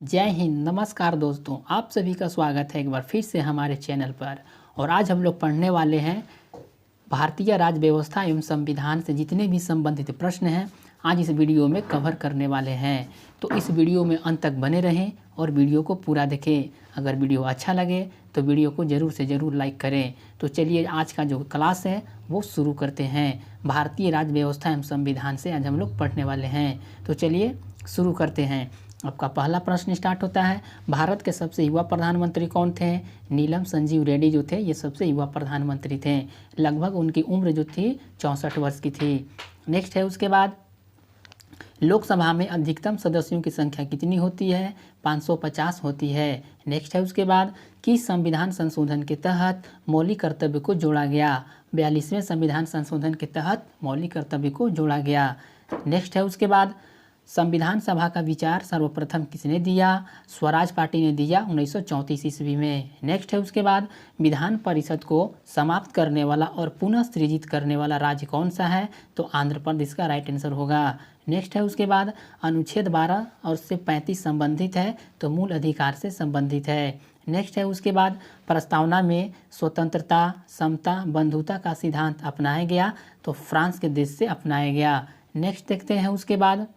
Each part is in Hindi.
जय हिंद, नमस्कार दोस्तों। आप सभी का स्वागत है एक बार फिर से हमारे चैनल पर। और आज हम लोग पढ़ने वाले हैं भारतीय राज्य व्यवस्था एवं संविधान से जितने भी संबंधित प्रश्न हैं आज इस वीडियो में कवर करने वाले हैं। तो इस वीडियो में अंत तक बने रहें और वीडियो को पूरा देखें। अगर वीडियो अच्छा लगे तो वीडियो को ज़रूर से ज़रूर लाइक करें। तो चलिए आज का जो क्लास है वो शुरू करते हैं। भारतीय राज्य व्यवस्था एवं संविधान से आज हम लोग पढ़ने वाले हैं। तो चलिए शुरू करते हैं। आपका पहला प्रश्न स्टार्ट होता है, भारत के सबसे युवा प्रधानमंत्री कौन थे? नीलम संजीव रेड्डी जो थे ये सबसे युवा प्रधानमंत्री थे। लगभग उनकी उम्र जो थी 64 वर्ष की थी। नेक्स्ट है उसके बाद, लोकसभा में अधिकतम सदस्यों की संख्या कितनी होती है? 550 होती है। नेक्स्ट है उसके बाद, किस संविधान संशोधन के तहत मौलिक कर्तव्य को जोड़ा गया? 42वें संविधान संशोधन के तहत मौलिक कर्तव्य को जोड़ा गया। नेक्स्ट है उसके बाद, संविधान सभा का विचार सर्वप्रथम किसने दिया? स्वराज पार्टी ने दिया 1934 ईस्वी में। नेक्स्ट है उसके बाद, विधान परिषद को समाप्त करने वाला और पुनः सृजित करने वाला राज्य कौन सा है? तो आंध्र प्रदेश का राइट आंसर होगा। नेक्स्ट है उसके बाद, अनुच्छेद 12 और से 35 संबंधित है तो मूल अधिकार से संबंधित है। नेक्स्ट है उसके बाद, प्रस्तावना में स्वतंत्रता, समता, बंधुता का सिद्धांत अपनाया गया तो फ्रांस के देश से अपनाया गया। नेक्स्ट देखते हैं उसके बाद,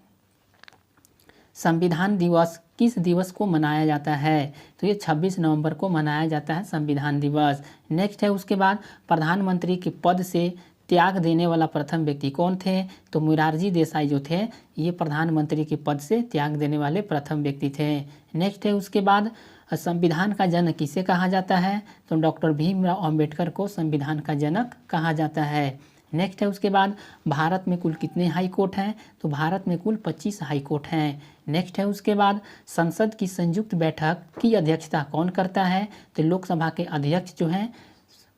संविधान दिवस किस दिवस को मनाया जाता है? तो ये 26 नवंबर को मनाया जाता है संविधान दिवस। नेक्स्ट है उसके बाद, प्रधानमंत्री के पद से त्याग देने वाला प्रथम व्यक्ति कौन थे? तो मोरारजी देसाई जो थे ये प्रधानमंत्री के पद से त्याग देने वाले प्रथम व्यक्ति थे। नेक्स्ट है उसके बाद, संविधान का जनक किसे कहा जाता है? तो डॉक्टर भीमराव अंबेडकर को संविधान का जनक कहा जाता है। नेक्स्ट है उसके बाद, भारत में कुल कितने हाई कोर्ट हैं? तो भारत में कुल 25 हाई कोर्ट हैं। नेक्स्ट है उसके बाद, संसद की संयुक्त बैठक की अध्यक्षता कौन करता है? तो लोकसभा के अध्यक्ष जो हैं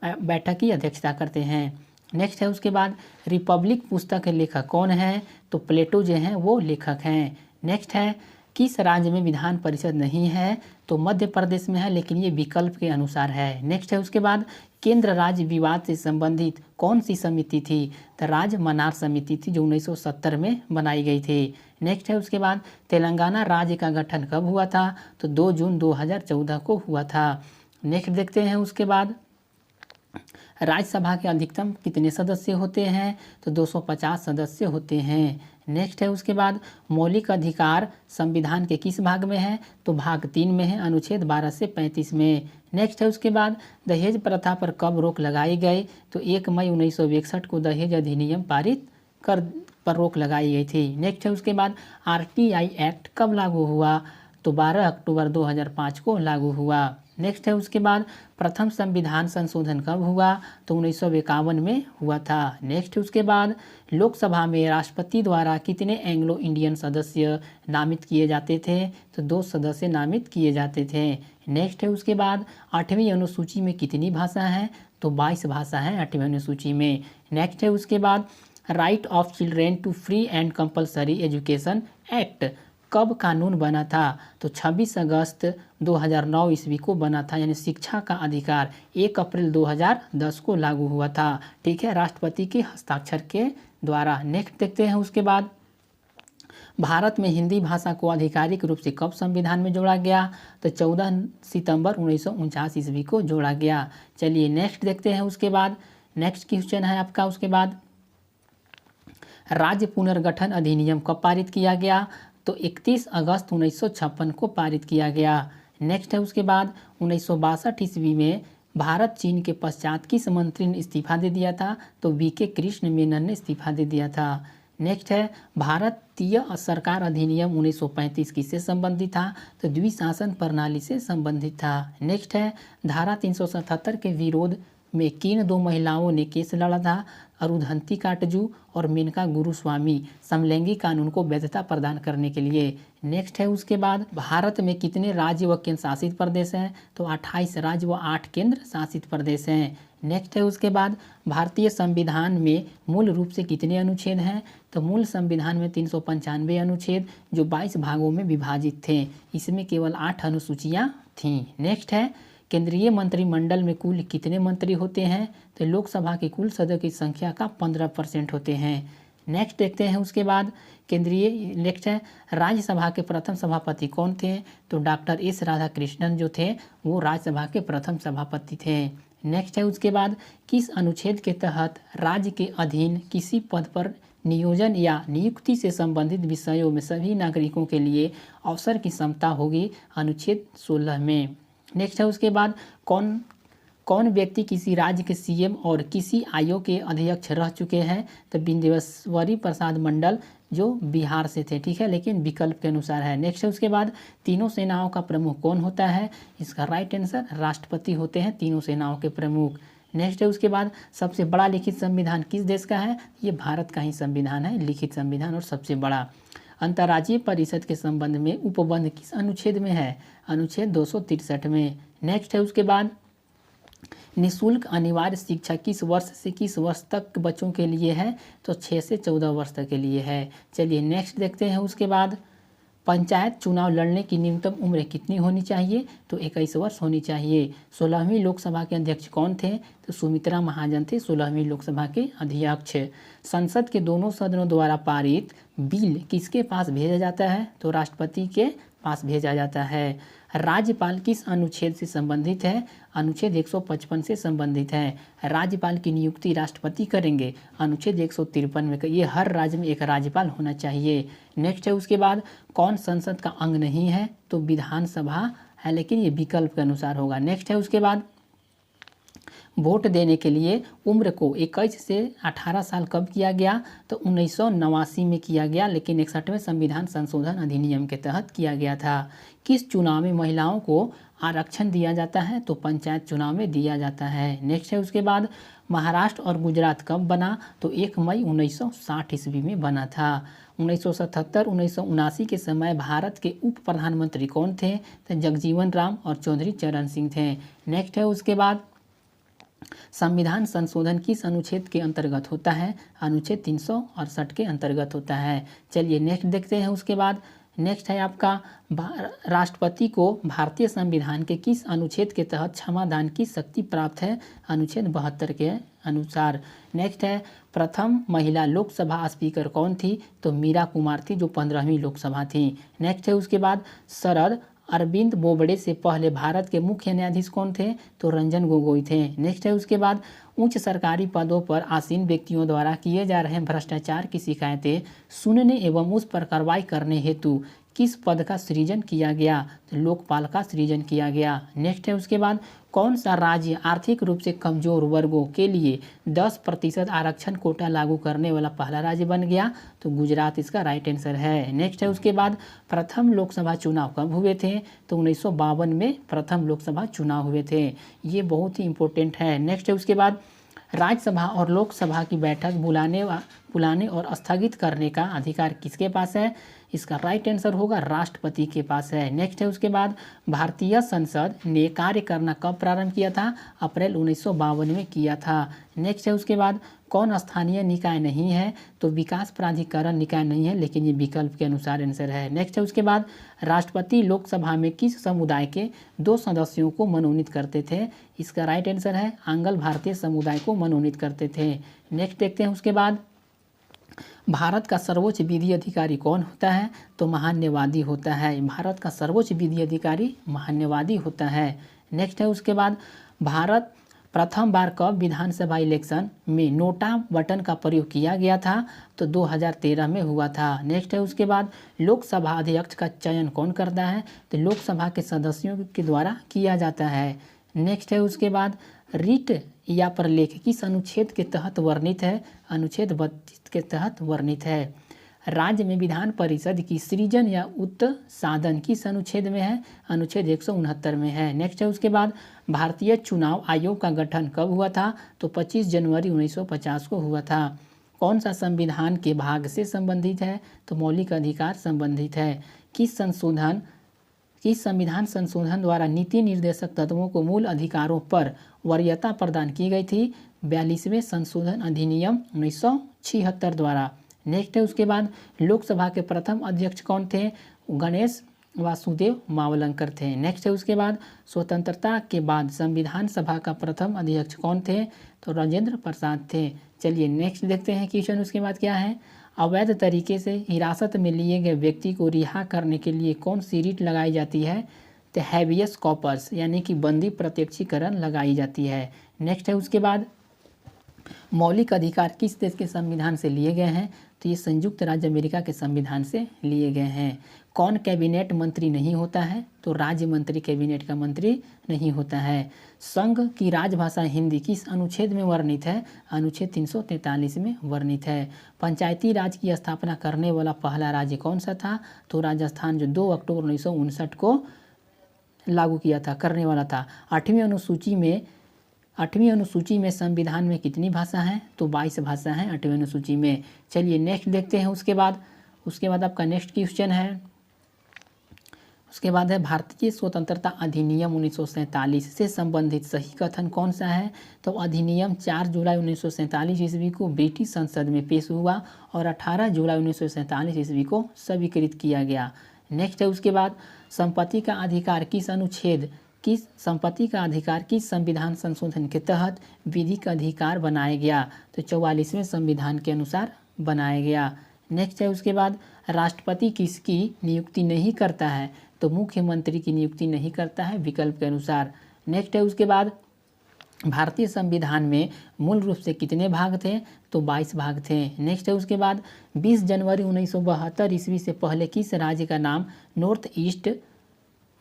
बैठक की अध्यक्षता करते हैं। नेक्स्ट है उसके बाद, रिपब्लिक पुस्तक के लेखक कौन है? तो प्लेटो जो हैं वो लेखक हैं। नेक्स्ट है, किस राज्य में विधान परिषद नहीं है? तो मध्य प्रदेश में है, लेकिन ये विकल्प के अनुसार है। नेक्स्ट है उसके बाद, केंद्र राज्य विवाद से संबंधित कौन सी समिति थी? तो राज्य मनार समिति थी जो 1970 में बनाई गई थी। नेक्स्ट है उसके बाद, तेलंगाना राज्य का गठन कब हुआ था? तो 2 जून 2014 को हुआ था। नेक्स्ट देखते हैं उसके बाद, राज्यसभा के अधिकतम कितने सदस्य होते हैं? तो 250 सदस्य होते हैं। नेक्स्ट है उसके बाद, मौलिक अधिकार संविधान के किस भाग में है? तो भाग 3 में है, अनुच्छेद 12 से 35 में। नेक्स्ट है उसके बाद, दहेज प्रथा पर कब रोक लगाई गई? तो 1 मई 1961 को दहेज अधिनियम पारित कर पर रोक लगाई गई थी। नेक्स्ट है उसके बाद, RTI एक्ट कब लागू हुआ? तो 12 अक्टूबर 2005 को लागू हुआ। नेक्स्ट है उसके बाद, प्रथम संविधान संशोधन कब हुआ? तो 1951 में हुआ था। नेक्स्ट है उसके बाद, लोकसभा में राष्ट्रपति द्वारा कितने एंग्लो इंडियन सदस्य नामित किए जाते थे? तो 2 सदस्य नामित किए जाते थे। नेक्स्ट है उसके बाद, 8वीं अनुसूची में कितनी भाषा है? तो 22 भाषा है 8वीं अनुसूची में। नेक्स्ट है उसके बाद, right of children to free and compulsory education act कब कानून बना था? तो 26 अगस्त 2009 ईस्वी को बना था, यानी शिक्षा का अधिकार 1 अप्रैल 2010 को लागू हुआ था। ठीक है, राष्ट्रपति के हस्ताक्षर के द्वारा। नेक्स्ट देखते हैं उसके बाद, भारत में हिंदी भाषा को आधिकारिक रूप से कब संविधान में जोड़ा गया? तो 14 सितंबर 1949 ईस्वी को जोड़ा गया। चलिए नेक्स्ट देखते हैं उसके बाद, नेक्स्ट क्वेश्चन है आपका उसके बाद, राज्य पुनर्गठन अधिनियम कब पारित किया गया? तो 31 अगस्त 1956 को पारित किया गया। नेक्स्ट है उसके बाद, 1962 ईस्वी में भारत चीन के पश्चात किस मंत्री ने इस्तीफा दे दिया था? तो VK कृष्ण मेनन ने इस्तीफा दे दिया था। नेक्स्ट है, भारतीय सरकार अधिनियम 1935 किससे संबंधित था? तो द्विशासन प्रणाली से संबंधित था। नेक्स्ट है, धारा 377 के विरोध में किन 2 महिलाओं ने केस लड़ा था? अरुंधति काटजू और मेनका गुरुस्वामी, समलैंगिक कानून को वैधता प्रदान करने के लिए। नेक्स्ट है उसके बाद, भारत में कितने राज्य व केंद्र शासित प्रदेश हैं? तो 28 राज्य व 8 केंद्र शासित प्रदेश हैं। नेक्स्ट है उसके बाद, भारतीय संविधान में मूल रूप से कितने अनुच्छेद हैं? तो मूल संविधान में 395 अनुच्छेद जो 22 भागों में विभाजित थे। इसमें केवल 8 अनुसूचियाँ थीं। नेक्स्ट है, केंद्रीय मंत्रिमंडल में कुल कितने मंत्री होते हैं? तो लोकसभा की कुल सदस्य की संख्या का 15% होते हैं। नेक्स्ट देखते हैं उसके बाद केंद्रीय नेक्स्ट है राज्यसभा के प्रथम सभापति कौन थे? तो डॉक्टर एस राधाकृष्णन जो थे वो राज्यसभा के प्रथम सभापति थे। नेक्स्ट है उसके बाद किस अनुच्छेद के तहत राज्य के अधीन किसी पद पर नियोजन या नियुक्ति से संबंधित विषयों में सभी नागरिकों के लिए अवसर की समता होगी? अनुच्छेद 16 में। नेक्स्ट है उसके बाद कौन व्यक्ति किसी राज्य के सीएम और किसी आयोग के अध्यक्ष रह चुके हैं? तो बिंदेश्वरी प्रसाद मंडल जो बिहार से थे, ठीक है, लेकिन विकल्प के अनुसार है। नेक्स्ट है उसके बाद तीनों सेनाओं का प्रमुख कौन होता है? इसका राइट आंसर राष्ट्रपति होते हैं तीनों सेनाओं के प्रमुख। नेक्स्ट है उसके बाद सबसे बड़ा लिखित संविधान किस देश का है? ये भारत का ही संविधान है, लिखित संविधान और सबसे बड़ा। अंतर्राज्यीय परिषद के संबंध में उपबंध किस अनुच्छेद में है? अनुच्छेद 263 में। नेक्स्ट है उसके बाद निःशुल्क अनिवार्य शिक्षा किस वर्ष से किस वर्ष तक बच्चों के लिए है? तो 6 से 14 वर्ष तक के लिए है। चलिए नेक्स्ट देखते हैं उसके बाद पंचायत चुनाव लड़ने की न्यूनतम उम्र कितनी होनी चाहिए? तो 21 वर्ष होनी चाहिए। 16वीं लोकसभा के अध्यक्ष कौन थे? तो सुमित्रा महाजन थे 16वीं लोकसभा के अध्यक्ष। संसद के दोनों सदनों द्वारा पारित बिल किसके पास भेजा जाता है? तो राष्ट्रपति के पास भेजा जाता है। राज्यपाल किस अनुच्छेद से संबंधित है? अनुच्छेद 155 से संबंधित है। राज्यपाल की नियुक्ति राष्ट्रपति करेंगे, अनुच्छेद 153 में। ये हर राज्य में एक राज्यपाल होना चाहिए। नेक्स्ट है उसके बाद कौन संसद का अंग नहीं है? तो विधानसभा है, लेकिन ये विकल्प के अनुसार होगा। नेक्स्ट है उसके बाद वोट देने के लिए उम्र को 21 से 18 साल कब किया गया? तो 1989 में किया गया, लेकिन 61वें संविधान संशोधन अधिनियम के तहत किया गया था। किस चुनाव में महिलाओं को आरक्षण दिया जाता है? तो पंचायत चुनाव में दिया जाता है। नेक्स्ट है उसके बाद महाराष्ट्र और गुजरात कब बना? तो 1 मई 1960 ईस्वी में बना था। 1977-1979 के समय भारत के उप प्रधानमंत्री कौन थे? तो जगजीवन राम और चौधरी चरण सिंह थे। नेक्स्ट है उसके बाद संविधान संशोधन किस अनुच्छेद के अंतर्गत होता है? अनुच्छेद 368 के अंतर्गत होता है। चलिए नेक्स्ट देखते हैं उसके बाद नेक्स्ट है आपका राष्ट्रपति को भारतीय संविधान के किस अनुच्छेद के तहत क्षमादान की शक्ति प्राप्त है? अनुच्छेद 72 के अनुसार। नेक्स्ट है प्रथम महिला लोकसभा स्पीकर कौन थी? तो मीरा कुमार थी जो 15वीं लोकसभा थी। नेक्स्ट है उसके बाद शरद अरविंद बोबड़े से पहले भारत के मुख्य न्यायाधीश कौन थे? तो रंजन गोगोई थे। नेक्स्ट है उसके बाद उच्च सरकारी पदों पर आसीन व्यक्तियों द्वारा किए जा रहे भ्रष्टाचार की शिकायतें सुनने एवं उस पर कार्रवाई करने हेतु किस पद का सृजन किया गया? तो लोकपाल का सृजन किया गया। नेक्स्ट है उसके बाद कौन सा राज्य आर्थिक रूप से कमजोर वर्गों के लिए 10% आरक्षण कोटा लागू करने वाला पहला राज्य बन गया? तो गुजरात इसका राइट आंसर है। नेक्स्ट है उसके बाद प्रथम लोकसभा चुनाव कब हुए थे? तो 1952 में प्रथम लोकसभा चुनाव हुए थे। ये बहुत ही इंपॉर्टेंट है। नेक्स्ट है उसके बाद राज्यसभा और लोकसभा की बैठक बुलाने और स्थगित करने का अधिकार किसके पास है? इसका राइट आंसर होगा राष्ट्रपति के पास है। नेक्स्ट है उसके बाद भारतीय संसद ने कार्य करना कब प्रारंभ किया था? अप्रैल 1952 में किया था। नेक्स्ट है उसके बाद कौन स्थानीय निकाय नहीं है? तो विकास प्राधिकरण निकाय नहीं है, लेकिन ये विकल्प के अनुसार आंसर है। नेक्स्ट है उसके बाद राष्ट्रपति लोकसभा में किस समुदाय के 2 सदस्यों को मनोनीत करते थे? इसका राइट आंसर है आंग्ल भारतीय समुदाय को मनोनीत करते थे। नेक्स्ट देखते हैं उसके बाद भारत का सर्वोच्च विधि अधिकारी कौन होता है? तो महान्यवादी होता है। भारत का सर्वोच्च विधि अधिकारी महान्यवादी होता है। नेक्स्ट है उसके बाद भारत प्रथम बार कब विधानसभा इलेक्शन में नोटा बटन का प्रयोग किया गया था? तो 2013 में हुआ था। नेक्स्ट है उसके बाद लोकसभा अध्यक्ष का चयन कौन करता है? तो लोकसभा के सदस्यों के द्वारा किया जाता है। नेक्स्ट है उसके बाद रिट या प्रलेख किस अनुच्छेद के तहत वर्णित है? अनुच्छेद 32 के तहत वर्णित है। राज्य में विधान परिषद की सृजन या उत्साधन किस अनुच्छेद में है? अनुच्छेद 169 में है। नेक्स्ट है उसके बाद भारतीय चुनाव आयोग का गठन कब हुआ था? तो 25 जनवरी 1950 को हुआ था। कौन सा संविधान के भाग से संबंधित है? तो मौलिक अधिकार संबंधित है। किस संविधान संशोधन द्वारा नीति निर्देशक तत्वों को मूल अधिकारों पर वरीयता प्रदान की गई थी? 42वें संशोधन अधिनियम 1976 द्वारा। नेक्स्ट है उसके बाद लोकसभा के प्रथम अध्यक्ष कौन थे? गणेश वासुदेव मावलंकर थे। नेक्स्ट है उसके बाद स्वतंत्रता के बाद संविधान सभा का प्रथम अध्यक्ष कौन थे? तो राजेंद्र प्रसाद थे। चलिए नेक्स्ट देखते हैं क्वेश्चन उसके बाद क्या है। अवैध तरीके से हिरासत में लिए गए व्यक्ति को रिहा करने के लिए कौन सी रीट लगाई जाती है? तो हैबियस कॉर्पस यानी कि बंदी प्रत्यक्षीकरण लगाई जाती है। नेक्स्ट है उसके बाद मौलिक अधिकार किस देश के संविधान से लिए गए हैं? तो ये संयुक्त राज्य अमेरिका के संविधान से लिए गए हैं। कौन कैबिनेट मंत्री नहीं होता है? तो राज्य मंत्री कैबिनेट का मंत्री नहीं होता है। संघ की राजभाषा हिंदी किस अनुच्छेद में वर्णित है? अनुच्छेद 343 में वर्णित है। पंचायती राज की स्थापना करने वाला पहला राज्य कौन सा था? तो राजस्थान, जो 2 अक्टूबर 1959 को लागू किया था, करने वाला था। 8वीं अनुसूची में संविधान में कितनी भाषा हैं? तो 22 भाषा हैं 8वीं अनुसूची में। चलिए नेक्स्ट देखते हैं। उसके बाद आपका नेक्स्ट क्वेश्चन है, उसके बाद है भारतीय स्वतंत्रता अधिनियम 1947 से संबंधित सही कथन कौन सा है? तो अधिनियम 4 जुलाई 1947 ईस्वी को ब्रिटिश संसद में पेश हुआ और 18 जुलाई 1947 ईस्वी को स्वीकृत किया गया। नेक्स्ट है उसके बाद संपत्ति का अधिकार किस संविधान संशोधन के तहत विधिक अधिकार बनाया गया? तो 44वें संविधान के अनुसार बनाया गया। नेक्स्ट है उसके बाद राष्ट्रपति किसकी नियुक्ति नहीं करता है? तो मुख्यमंत्री की नियुक्ति नहीं करता है विकल्प के अनुसार। नेक्स्ट है उसके बाद भारतीय संविधान में मूल रूप से कितने भाग थे? तो 22 भाग थे। नेक्स्ट है उसके बाद 20 जनवरी 1972 ईस्वी से पहले किस राज्य का नाम नॉर्थ ईस्ट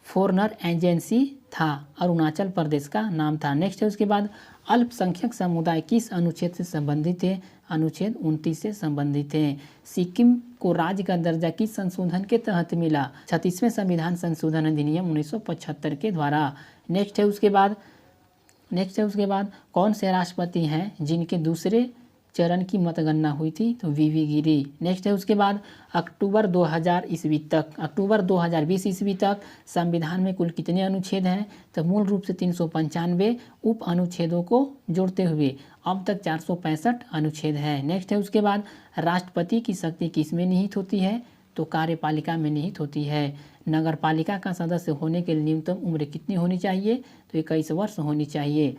फॉरेनर एजेंसी था? अरुणाचल प्रदेश का नाम था। नेक्स्ट है उसके बाद अल्पसंख्यक समुदाय किस अनुच्छेद से संबंधित है? अनुच्छेद 29 से संबंधित है। सिक्किम को राज्य का दर्जा किस संशोधन के तहत मिला? 36वें संविधान संशोधन अधिनियम 1975 के द्वारा। नेक्स्ट है उसके बाद कौन से राष्ट्रपति हैं जिनके दूसरे चरण की मतगणना हुई थी? तो वीवी गिरी। नेक्स्ट है उसके बाद अक्टूबर 2020 ईस्वी तक संविधान में कुल कितने अनुच्छेद हैं? तो मूल रूप से 395 उप अनुच्छेदों को जोड़ते हुए अब तक 465 अनुच्छेद हैं। नेक्स्ट है उसके बाद राष्ट्रपति की शक्ति किस में निहित होती है? तो कार्यपालिका में निहित होती है। नगर पालिका का सदस्य होने के लिए न्यूनतम उम्र कितनी होनी चाहिए? तो 21 वर्ष होनी चाहिए।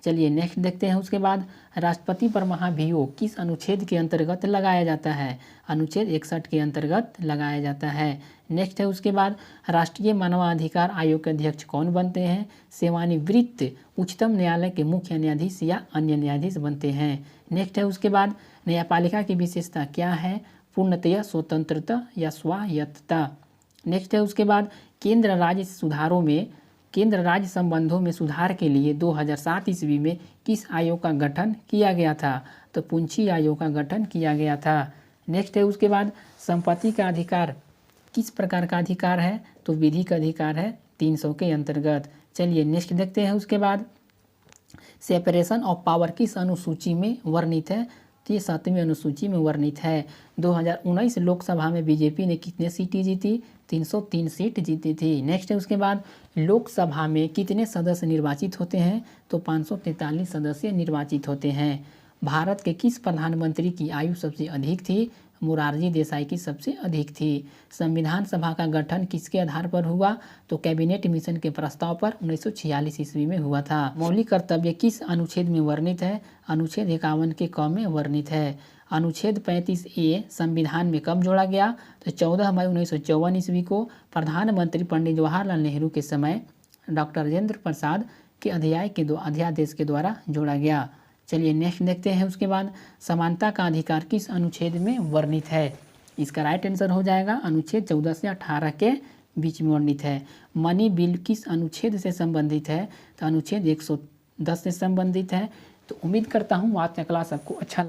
चलिए नेक्स्ट देखते हैं। उसके बाद राष्ट्रपति पर महाभियोग किस अनुच्छेद के अंतर्गत लगाया जाता है? अनुच्छेद 61 के अंतर्गत लगाया जाता है। नेक्स्ट है उसके बाद राष्ट्रीय मानवाधिकार आयोग के अध्यक्ष कौन बनते हैं? सेवानिवृत्त उच्चतम न्यायालय के मुख्य न्यायाधीश या अन्य न्यायाधीश बनते हैं। नेक्स्ट है उसके बाद न्यायपालिका की विशेषता क्या है? पूर्णतया स्वतंत्रता या स्वायत्तता। नेक्स्ट है उसके बाद केंद्र राज्य संबंधों में सुधार के लिए 2007 ईस्वी में किस आयोग का गठन किया गया था? तो पुंछी आयोग का गठन किया गया था। नेक्स्ट है उसके बाद संपत्ति का अधिकार किस प्रकार का अधिकार है? तो विधिक अधिकार है 300 के अंतर्गत। चलिए नेक्स्ट देखते हैं। उसके बाद सेपरेशन ऑफ पावर किस अनुसूची में वर्णित है? तो ये 7वीं अनुसूची में वर्णित है। 2019 लोकसभा में बीजेपी ने कितने सीटें जीती? 303 सीट जीती थी। नेक्स्ट है उसके बाद लोकसभा में कितने सदस्य निर्वाचित होते हैं? तो 543 सदस्य निर्वाचित होते हैं। भारत के किस प्रधानमंत्री की आयु सबसे अधिक थी? मोरारजी देसाई की सबसे अधिक थी। संविधान सभा का गठन किसके आधार पर हुआ? तो कैबिनेट मिशन के प्रस्ताव पर 1946 ईस्वी में हुआ था। मौलिक कर्तव्य किस अनुच्छेद में वर्णित है? अनुच्छेद 51 के क में वर्णित है। अनुच्छेद 35A संविधान में कब जोड़ा गया? तो 14 मई 1954 ईस्वी को प्रधानमंत्री पंडित जवाहरलाल नेहरू के समय डॉक्टर राजेंद्र प्रसाद के अध्यादेश के द्वारा जोड़ा गया। चलिए नेक्स्ट देखते हैं। उसके बाद समानता का अधिकार किस अनुच्छेद में वर्णित है? इसका राइट आंसर हो जाएगा अनुच्छेद 14 से 18 के बीच में वर्णित है। मनी बिल किस अनुच्छेद से संबंधित है? तो अनुच्छेद 110 से संबंधित है। तो उम्मीद करता हूँ आज का क्लास आपको अच्छा